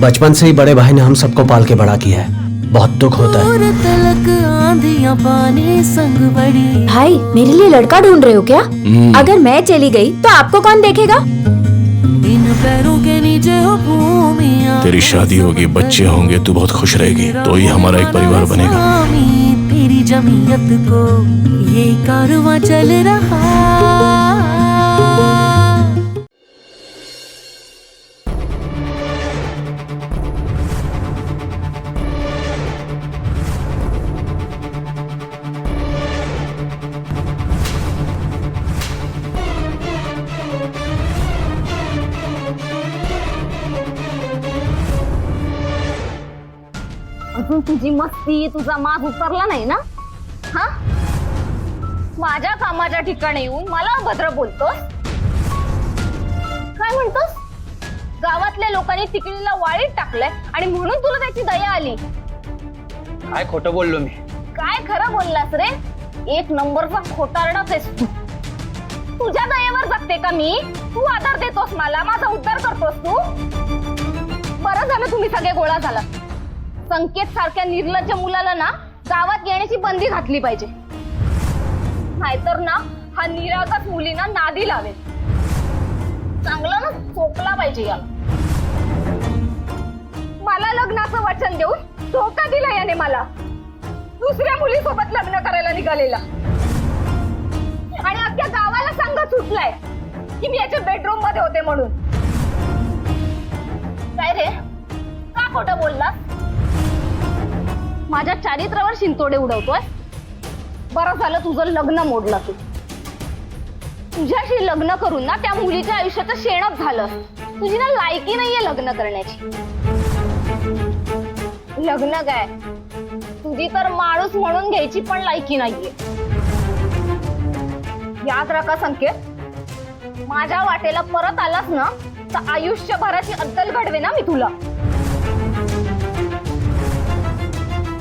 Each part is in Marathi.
बचपन से ही बड़े भाई ने हम सबको पाल के बड़ा किया है, बहुत दुख होता है। भाई मेरे लिए लड़का ढूंढ रहे हो क्या? अगर मैं चली गई तो आपको कौन देखेगा? तेरी शादी होगी, बच्चे होंगे, तू बहुत खुश रहेगी, तो ही हमारा एक परिवार बनेगा। तेरी जमीयत को ये कारवां चल रहा। अजून तुझी मस्ती, तुझा माज उतरला नाही ना? हा, माझ्या कामाच्या ठिकाणी येऊन मला अभद्र बोलतोस? काय म्हणतोस? गावातल्या लोकांनी तिकडीला वाळीत टाकलंय आणि म्हणून तुला त्याची दया आली? काय खोटं बोललो मी? काय खरं बोललास रे? एक नंबरचा खोटारडाच आहेस तू. तुझ्या दयेवर जगते का मी? तू आधार देतोस मला, माझा उद्धार करतोस तू. बरं झालं तुम्ही सगळे गोळा झाला. संकेत सारख्या निर्लज्ज मुलाला ना गावात येण्याची बंदी घातली पाहिजे, नाहीतर ना हा निरागस मुलींना नादी लावेल. चांगला ना चोपला पाहिजे याला. मला लग्नाचं वचन देऊन धोका दिला याने मला. दुसऱ्या मुलीसोबत लग्न करायला निघालेला आणि अख्ख्या गावाला संघ सुटलाय की मी याच्या बेडरूम मध्ये होते म्हणून. काय रे, का खोटं बोलला? माझ्या चारित्र्यावर शिंतोडे उडवतोय. बरं झालं तुझं लग्न मोडलं. तुझ्याशी लग्न करून ना त्या मुलीच्या आयुष्याचं शेणच झालं. तुझी ना लायकी नाहीये लग्न करण्याची. लग्न काय, तुझी तर माणूस म्हणून घ्यायची पण लायकी नाहीये. याद राखा संकेत, माझ्या वाटेला परत आलास ना तर आयुष्यभराची अद्दल घडवे ना मी तुला.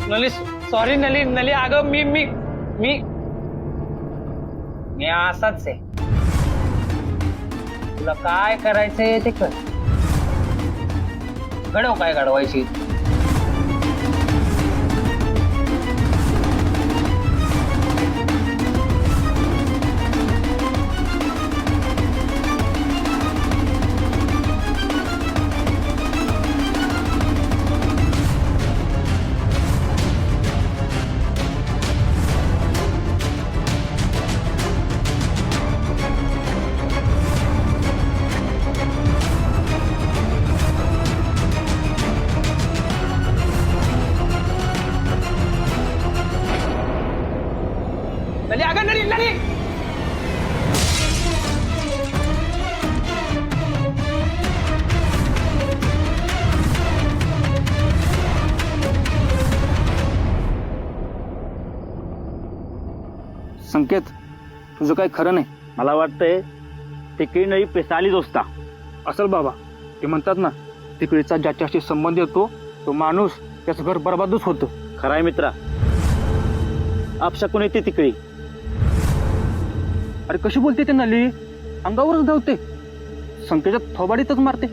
नली सॉरी नली नली, अगं मी मी मी मी असाच आहे. तुला काय करायचंय ते कर. घडव काय घडवायची. नली अगं नली नली. संकेत, तुझं काही खरं नाही. मला वाटतंय तिकडे नाही पेसालीच असता असल बाबा. ते म्हणतात ना, तिकडीचा ज्याच्याशी संबंध येतो तो माणूस त्याचं घर बरबादच होतं. खराय मित्रा, आपशाकून येते तिकडी. अरे कशी बोलते ते नली, अंगावरच धावते, संकेतच्या थोबाडीतच मारते,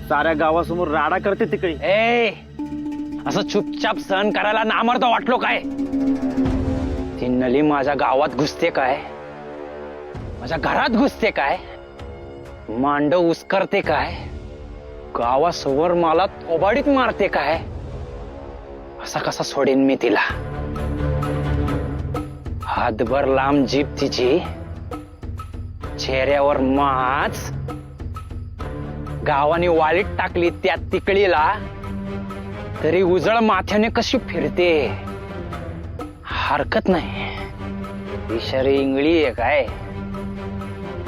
साऱ्या गावासमोर राडा करते तिकडे. ए, असं चुपचाप सहन करायला नामर्थ वाटलो काय? ती नली माझ्या गावात घुसते काय? माझ्या घरात घुसते काय? मांडव उस्करते काय? गावासमोर मला थोबाडीत मारते काय? असा कसा सोडेन मी तिला? हातभर लांब जीभ तिची, चेहऱ्यावर माच. गावाने वाळीत टाकली त्या तिकडीला, तरी उजळ माथ्याने कशी फिरते. हरकत नाही, इशारी इंगळी आहे काय?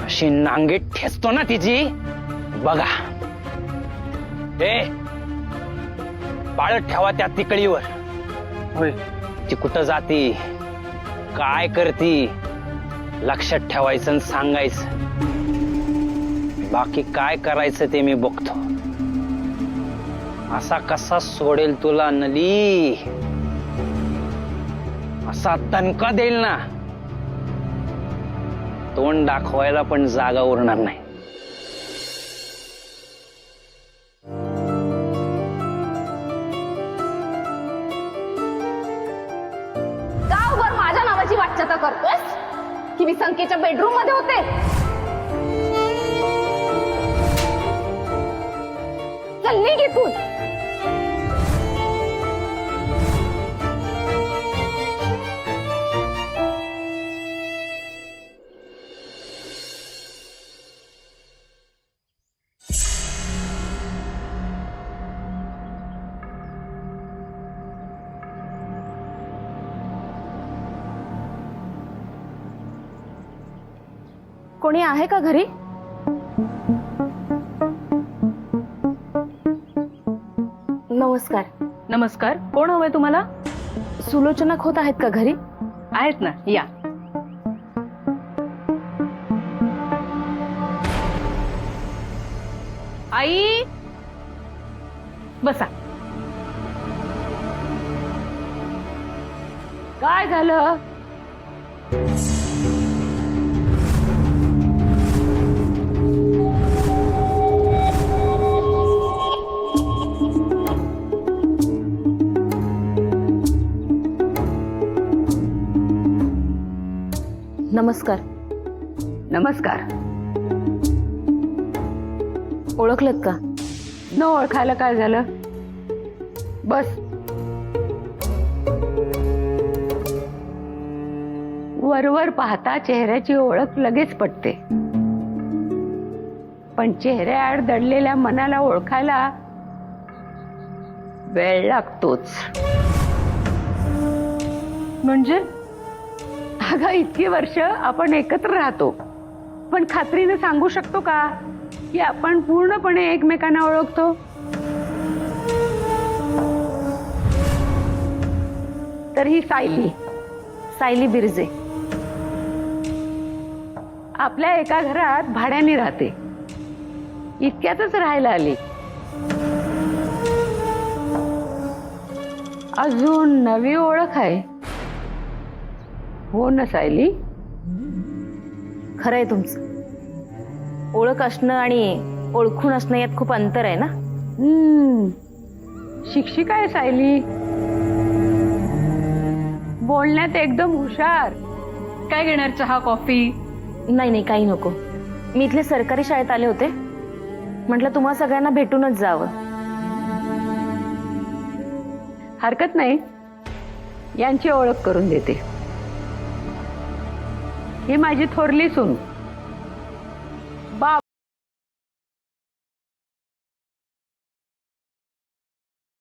अशी नांगीत ठेचतो ना तिची, बघा. ए, पाळत ठेवा त्या तिकडीवर. होय, ती कुठं जाती, काय करती, लक्षात ठेवायचं आणि सांगायचं. बाकी काय करायचं ते मी बघतो. असा कसा सोडेल तुला नली, असा तणका देईल ना, तोंड दाखवायला पण जागा उरणार नाही. की मी संकेच्या बेडरूम मध्ये होते? चल निघ इथून. कोणी आहे का घरी? नमस्कार. नमस्कार, कोण हवंय तुम्हाला? सुलोचना खोत आहेत का घरी? आहेत ना, या. आई, बसा. काय झालं? नमस्कार. नमस्कार. ओळखलत का? न ओळखायला काय झालं? बस. वरवर पाहता चेहऱ्याची ओळख लगेच पटते, पण चेहऱ्याआड दडलेल्या मनाला ओळखायला वेळ लागतोच. म्हणजे? अगं, इतकी वर्ष आपण एकत्र राहतो, पण खात्रीने सांगू शकतो का की आपण पूर्णपणे एकमेकांना ओळखतो? तर ही सायली बिरजे आपल्या एका घरात भाड्याने राहते. इतक्यातच राहायला आली. अजून नवी ओळख आहे. हो ना सायली? खरंय तुमचं. ओळख असणं आणि ओळखून असणं यात खूप अंतर आहे ना. शिक्षिका आहे सायली, बोलण्यात एकदम हुशार. काय घेणार, चहा कॉफी? नाही काही नको. मी इथले सरकारी शाळेत आले होते, म्हटलं तुम्हा सगळ्यांना भेटूनच जावं. हरकत नाही, यांची ओळख करून देते. ही माझी थोरली सून